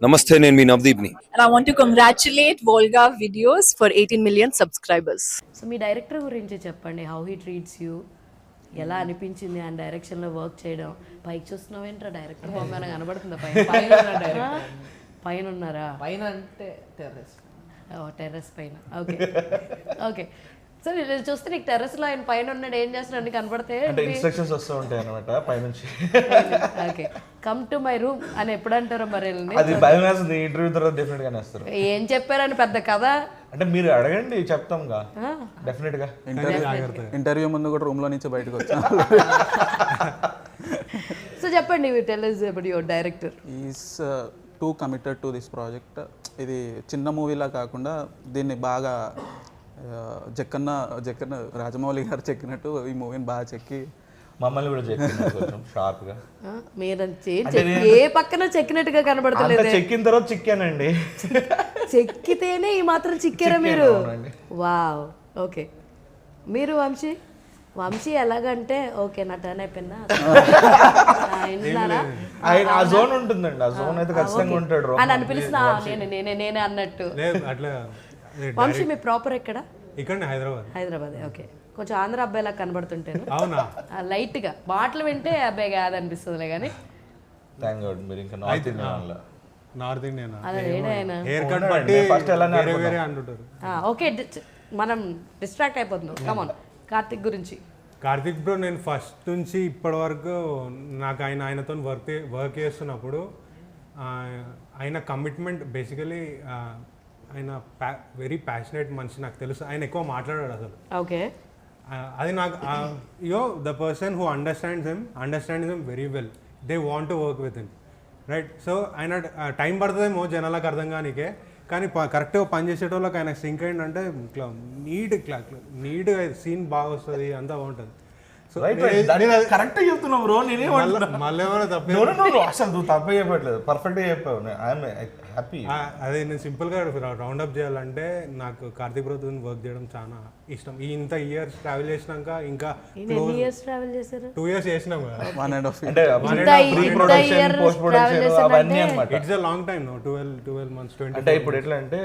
నమస్తే, నేను మీ నవదీప్ని. And I want to congratulate Volga Videos for 18 million subscribers. So me director గురించి చెప్పండి, how he treats you, ఎలా అనిపించింది ఆయన డైరెక్షన్లో వర్క్ చేయడం? పైకి చూస్తున్నావేంట్రా, డైరెక్టర్ బొమ్మ ఏమైనా కనబడుతుందా? పైన ఉన్నారా? పైన అంటే టెర్రస్. టెర్రస్ పైన. Okay okay. సో నేను చూస్తే నీకు టెర్రస్లో ఆయన పైన ఉన్నాడు, ఏం చేస్తున్నాడు అని కనబడితే అంటే ఇన్స్ట్రక్షన్స్ వస్తూ ఉంటాయి అన్నమాట పైనుంచి. Okay, come to my room అని ఎప్పుడు అంటారో మరి వెళ్ళి. అది భయం వేస్తుంది, ఇంటర్వ్యూ తర్వాత డెఫినెట్ గానే వస్తారు. ఏం చెప్పారని పెద్ద కదా అంటే మీరు అడగండి, చెప్తాంగా డెఫినెట్ గా. ఇంటర్వ్యూ ముందు కూడా రూమ్ లో నుంచి బయటకు వచ్చాను. సో చెప్పండి, tell us about your director. Is two committed to this project. ఇది చిన్న మూవీలా కాకుండా దీన్ని బాగా జక్కన్న రాజమౌళి గారు చెక్కినట్టు ఈ మూవీని బాగా చెక్కి మమ్మల్ని కూడా చెక్కినారు కొంచెం షార్ప్ గా. మీరు ఏ పక్కన చెక్కినట్టుగా కనబడతలేదు. చెక్కిన తర్వాత చిక్కానండి. చెక్కితేనే ఈ మాత్రం చిక్కారా మీరు? వావ్. ఓకే, మీరు వంశీ ఎలాగంటే ఓకే నా టర్న్ అయిపోయిందా? ఆయన ఆ జోన్ ఉంటుందండి, ఆ జోన్ అయితే ఖచ్చితంగా ఉంటాడు అని అనిపిస్తున్నా. నేనే అన్నట్టు. వంశీ మీ ప్రాపర్ ఎక్కడ? ఇక్కడ హైదరాబాద్. ఓకే, కొంచెం ఆంధ్ర అబ్బాయిలా కనబడుతుంటాను. అవునా? లైట్ గా మాటలు వింటే అబ్బాయి కాదు అనిపిస్తుందిలే కానీ. థ్యాంక్ గాడ్ మీరు ఇంకా నార్త్ ఇండియన్ హెయిర్ కట్ బట్టి ఫస్ట్ ఎలా వేరే అంటుంటారు. ఓకే, మనం డిస్ట్రాక్ట్ అయిపోతున్నాం. కమాన్, కార్తిక్ గురించి. కార్తిక్ బ్రో, నేను ఫస్ట్ నుంచి ఇప్పటి వరకు నాకు ఆయనతో వర్క్ చేస్తున్నప్పుడు ఆయన కమిట్మెంట్ బేసికలీ ఆయన వెరీ ప్యాషనేట్ మనిషి, నాకు తెలుసు. ఆయన ఎక్కువ మాట్లాడాడు అసలు. ఓకే, అది నాకు the person who understands him very well. They want to work with him, right? So ఆయన టైం పడుతుందేమో జనాలకు అర్థం కానికే, కానీ కరెక్ట్గా పని చేసేటోళ్ళకి ఆయన సింక్ అయిందంటే ఇట్లా నీట్ సీన్ బాగా వస్తుంది, అంతా బాగుంటుంది. సో కరెక్ట్ చెప్తున్నావు బ్రో, మళ్ళీ ఏమైనా తప్ప అసలు తప్ప చెప్పట్లేదు, పర్ఫెక్ట్ గా చెప్పావు. I'm happy. అదే నేను సింపుల్గా రౌండ్ అప్ చేయాలంటే నాకు కార్తిక్ బ్రోతో వర్క్ చేయడం చాలా ఇష్టం. ఇంత ఇయర్స్ ట్రావెల్ చేసినాక ఇంకా 2 years చేసినాం కదా. 1.5 years. అంటే ప్రీ ప్రొడక్షన్, పోస్ట్ ప్రొడక్షన్ అవన్నీ అన్నమాట. It's a long time. 12 months 20. అంటే ఇప్పుడు ఎట్లా అంటే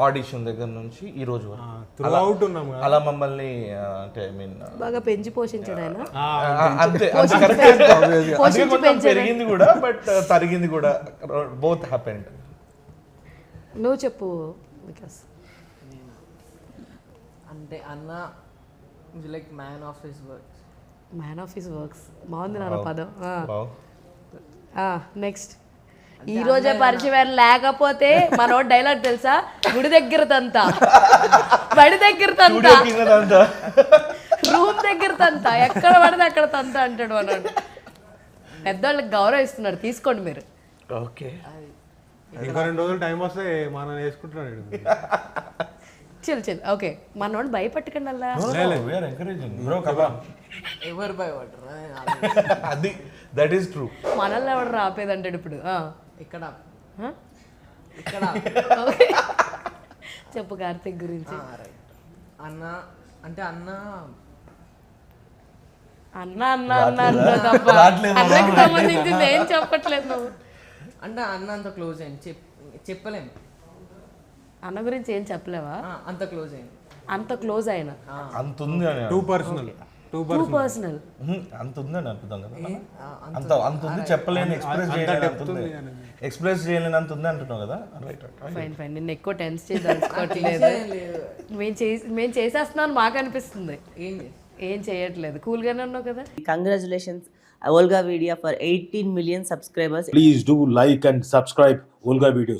ఆడిషన్ దగ్గర నుంచి ఈ రోజు త్రూఅవుట్ ఉన్నాం కదా. అలా మమ్మల్ని అంటే ఐ మీన్ బాగా పెంచి పోషించాడు ఆయన. అంతే పెరిగింది కూడా, బట్ తరిగింది కూడా. Both happened. నువ్వు చెప్పు వికాస్. అంటే అన్న like man of his works. బాగుంది నాన్న పదం. నెక్స్ట్, ఈ రోజే పరిచయం లేకపోతే మనోడు డైలాగ్ తెలుసా? గుడి దగ్గర తంతా, బడి దగ్గర తంతా, రూమ్ దగ్గర తంతా, ఎక్కడ పడితే అక్కడ తంతా అంటాడు మనోడు. పెద్దవాళ్ళకి గౌరవిస్తున్నాడు, తీసుకోండి మీరు. ఓకే, ఇంకా 2 రోజులు టైం వస్తే మనం వేసుకుంటున్నాడు. చిల్. ఓకే, మనోడు భయపెట్టకండి అలా. ఎవరు భయపడరు, అది దట్ ఈస్ ట్రూ. మనల్ని ఎవడు రాపేదంటాడు ఇప్పుడు. ఇక్కడ చెప్పు కార్తిక్ గురించి. అన్న అంటే అన్నకి సంబంధించింది ఏం చెప్పట్లేదు నువ్వు. అంటే అన్న అంత క్లోజ్ అయింది చెప్పలేము. అన్న గురించి ఏం చెప్పలేవా? అంత క్లోజ్ అయింది. అంత క్లోజ్ అయినా అంత ఉంది అని టూ పర్సనల్ అంత ఉందని అర్థం కదా. అంత ఉంది చెప్పలేని, ఎక్స్ప్రెస్ చేయలేని అంత ఉంది అంటున్నావు కదా. ఫైన్. నిన్ను ఎక్కువ టెన్స్ చేయదలుచుకోవట్లేదు. మేము చేసేస్తున్నాను మాకు అనిపిస్తుంది. ఏం చేయట్లేదు, కూల్ గానే ఉన్నావు కదా. Congratulations Volga Video for 18 million subscribers. Please do like and subscribe Volga Videos.